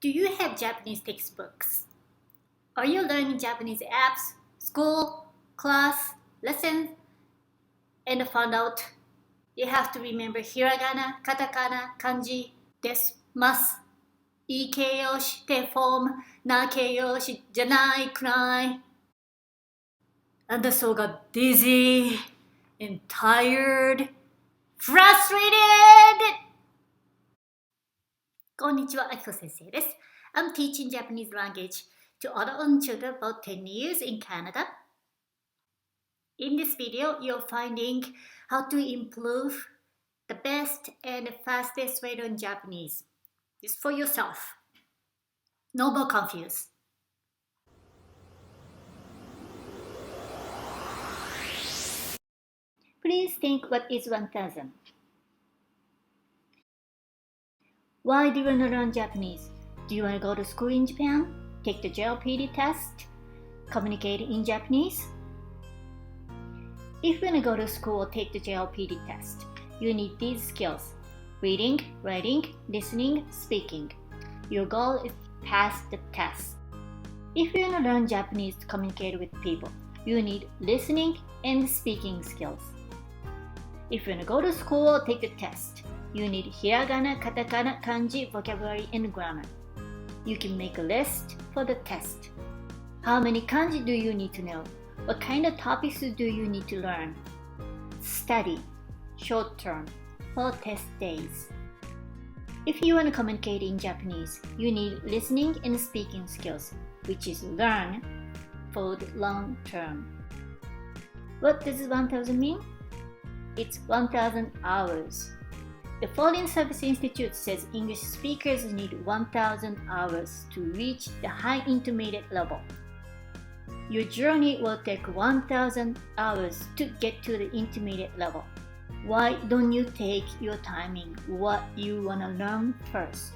Do you have Japanese textbooks? Are you learning Japanese apps, school, class, lessons, and found out you have to remember hiragana, katakana, kanji, desu, masu, いい形容詞、定フォーム、な形容詞じゃないくらい。And so got dizzy and tired, frustrated! こんにちは、あきこ先生です。I'm teaching Japanese language to adult children about 10 years in Canada. In this video, you're finding how to improve the best and fastest way to learn Japanese. Just for yourself. No more confused. Please think, what is 1000? Why do you want to learn Japanese? Do you want to go to school in Japan? Take the JLPT test? Communicate in Japanese? If you want to go to school or take the JLPT test, you need these skills: reading, writing, listening, speaking. Your goal is to pass the test. If you want to learn Japanese to communicate with people, you need listening and speaking skills. If you want to go to school or take the test, you need hiragana, katakana, kanji, vocabulary, and grammar. You can make a list for the test. How many kanji do you need to know? What kind of topics do you need to learn? Study, short term, or test days. If you want to communicate in Japanese, you need listening and speaking skills, which is learn for the long term. What does 1000 mean? It's 1000 hours. The Foreign Service Institute says English speakers need 1000 hours to reach the high intermediate level. Your journey will take 1000 hours to get to the intermediate level. Why don't you take your time in what you want to learn first?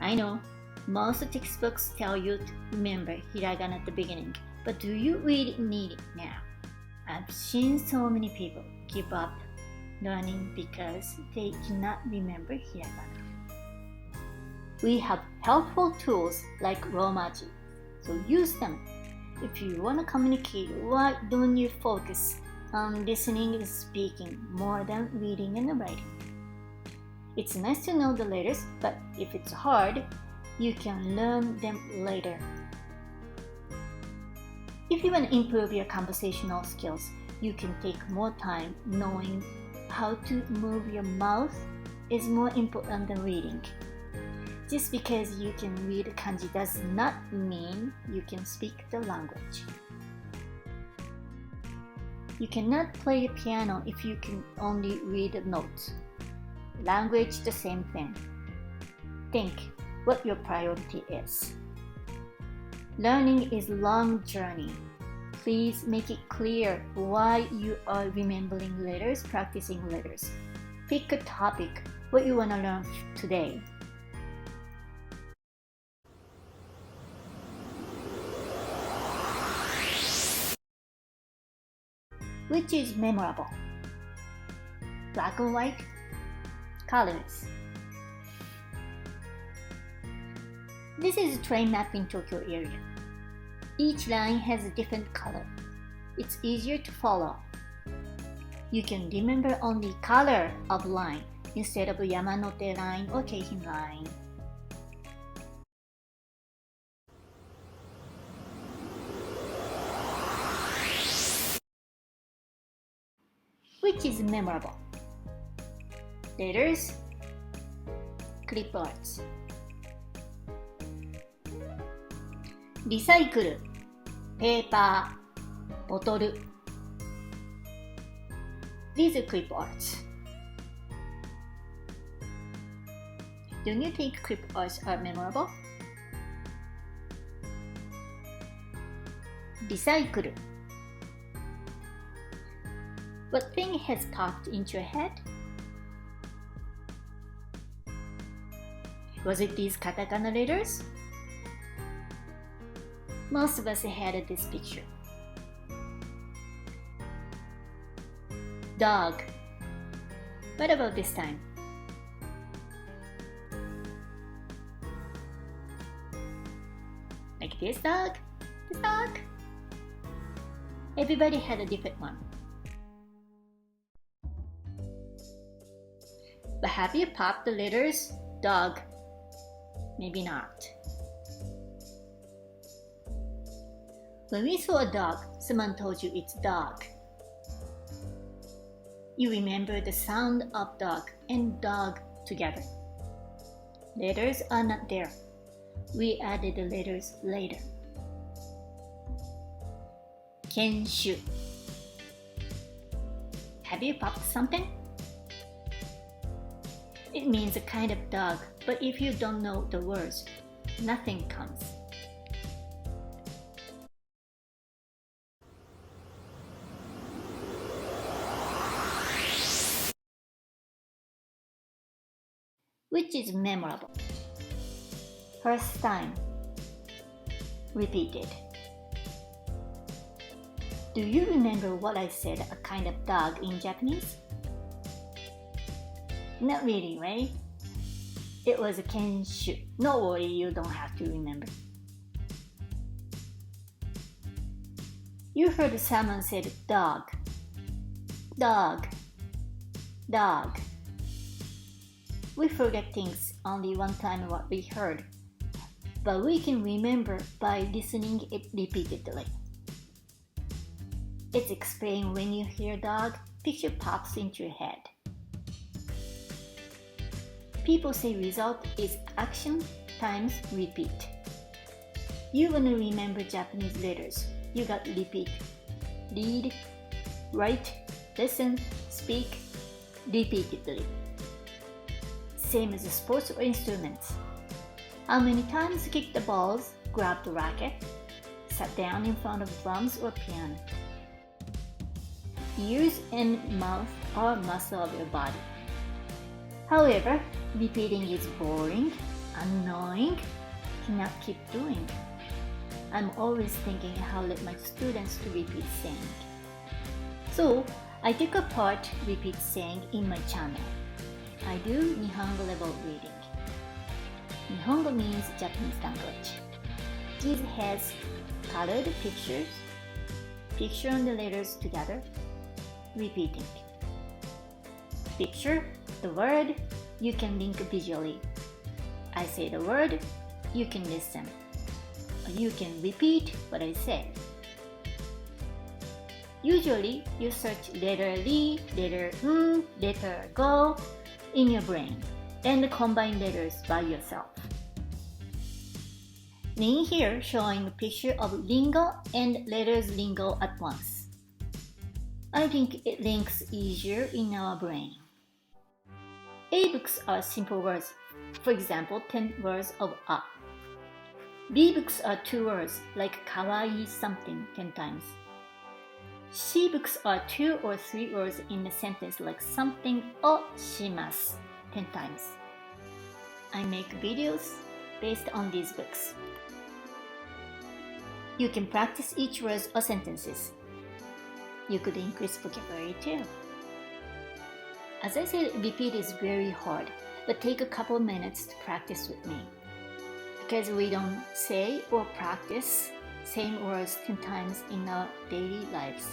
I know most textbooks tell you to remember hiragana at the beginning, but do you really need it now? I've seen so many people give up learning because they cannot remember hiragana. We have helpful tools like Romaji, so use them. If you want to communicate, why don't you focus on listening and speaking more than reading and writing? It's nice to know the letters, but if it's hard, you can learn them later. If you want to improve your conversational skills, you can take more time. Knowing how to move your mouth is more important than reading. Just because you can read kanji does not mean you can speak the language. You cannot play the piano if you can only read the notes. Language, the same thing. Think what your priority is. Learning is a long journey. Please make it clear why you are remembering letters, practicing letters. Pick a topic, what you want to learn today. Which is memorable? Black and white, colors. This is a train map in Tokyo area. Each line has a different color. It's easier to follow. You can remember only color of line instead of Yamanote line or Keihin line. Which is memorable? Letters, clip arts. Recycle, paper, bottle. These are clip arts. Don't you think clip arts are memorable? Recycle. What thing has popped into your head? Was it these katakana letters? Most of us had this picture. Dog. What about this time? Like this dog, this dog. Everybody had a different one. But have you popped the letters dog? Maybe not. When we saw a dog, someone told you it's dog. You remember the sound of dog and dog together. Letters are not there. We added the letters later. Kenshu. Have you popped something? It means a kind of dog, but if you don't know the words, nothing comes. Which is memorable? First time. Repeated. Do you remember what I said a kind of dog in Japanese? Not really, right? It was a kenshu. No worry, you don't have to remember. You heard someone said dog. Dog. Dog. We forget things only one time what we heard, but we can remember by listening it repeatedly. It's explained when you hear dog, picture pops into your head. People say result is action times repeat. You want to remember Japanese letters. You got repeat. Read, write, listen, speak, repeatedly. Same as sports or instruments. How many times kick the balls, grab the racket, sat down in front of drums or piano? Ears and mouth are muscle of your body. However, repeating is boring, annoying, cannot keep doing. I'm always thinking how to let my students to repeat saying. So, I took apart repeat saying in my channel. I do Nihongo level reading. Nihongo means Japanese language. This has colored pictures, picture and the letters together, repeating. Picture, the word, you can link visually. I say the word, you can listen. You can repeat what I said. Usually, you search letter li, letter letter go in your brain and combine letters by yourself. In here showing a picture of lingo and letters lingo at once. I think it links easier in our brain. A books are simple words, for example 10 words of a. B books are 2 words like kawaii something 10 times. C books are 2 or 3 words in a sentence like something o shimasu 10 times. I make videos based on these books. You can practice each word or sentences. You could increase vocabulary too. As I said, repeat is very hard, but take a couple minutes to practice with me. Because we don't say or practice same words 10 times in our daily lives.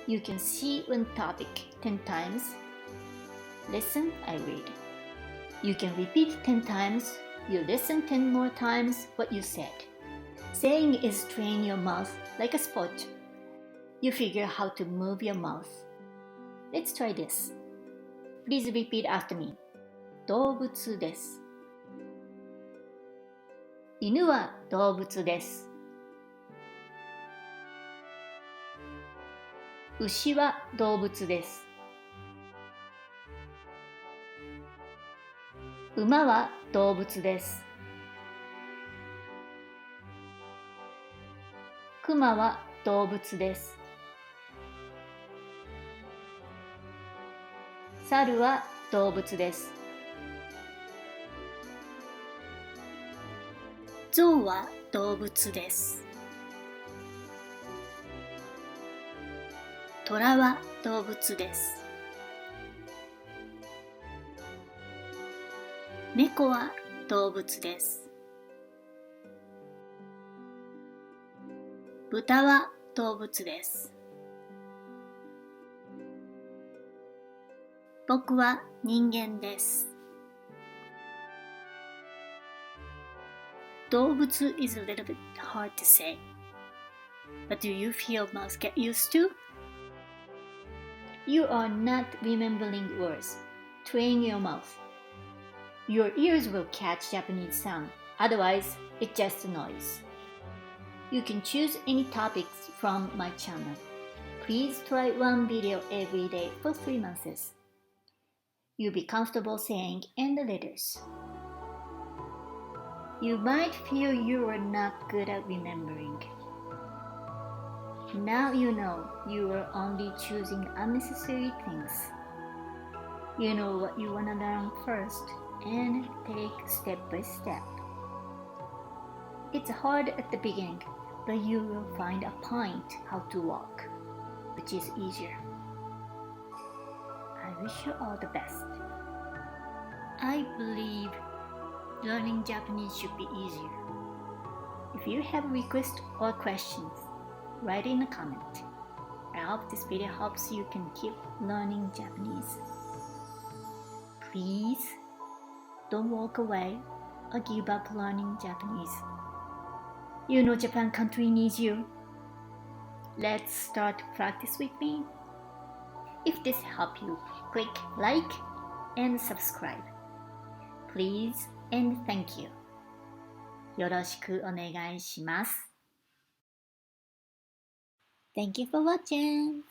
You can see one topic 10 times. Listen, I read. You can repeat 10 times. You listen 10 more times what you said. Saying is train your mouth like a sport. You figure how to move your mouth. Let's try this. Please repeat after me. 動物です。犬は動物です。牛は動物です。馬は動物です。熊は動物です。猿は動物です。象は動物です。虎は動物です。猫は動物です。豚は動物です。僕は人間です。動物 is a little bit hard to say, but do you feel must get used to? You are not remembering words. Train your mouth. Your ears will catch Japanese sound, otherwise it's just noise. You can choose any topics from my channel. Please try one video every day for 3 months. You'll be comfortable saying and the letters. You might feel you are not good at remembering. Now you know you are only choosing unnecessary things. You know what you want to learn first and take step by step. It's hard at the beginning, but you will find a point how to walk, which is easier. I wish you all the best. I believe learning Japanese should be easier. If you have requests or questions, write in a comment. I hope this video helps you can keep learning Japanese. Please don't walk away or give up learning Japanese. You know Japan country needs you. Let's start to practice with me. If this helped you, click like and subscribe. Please and thank you. よろしくお願いします。Thank you for watching.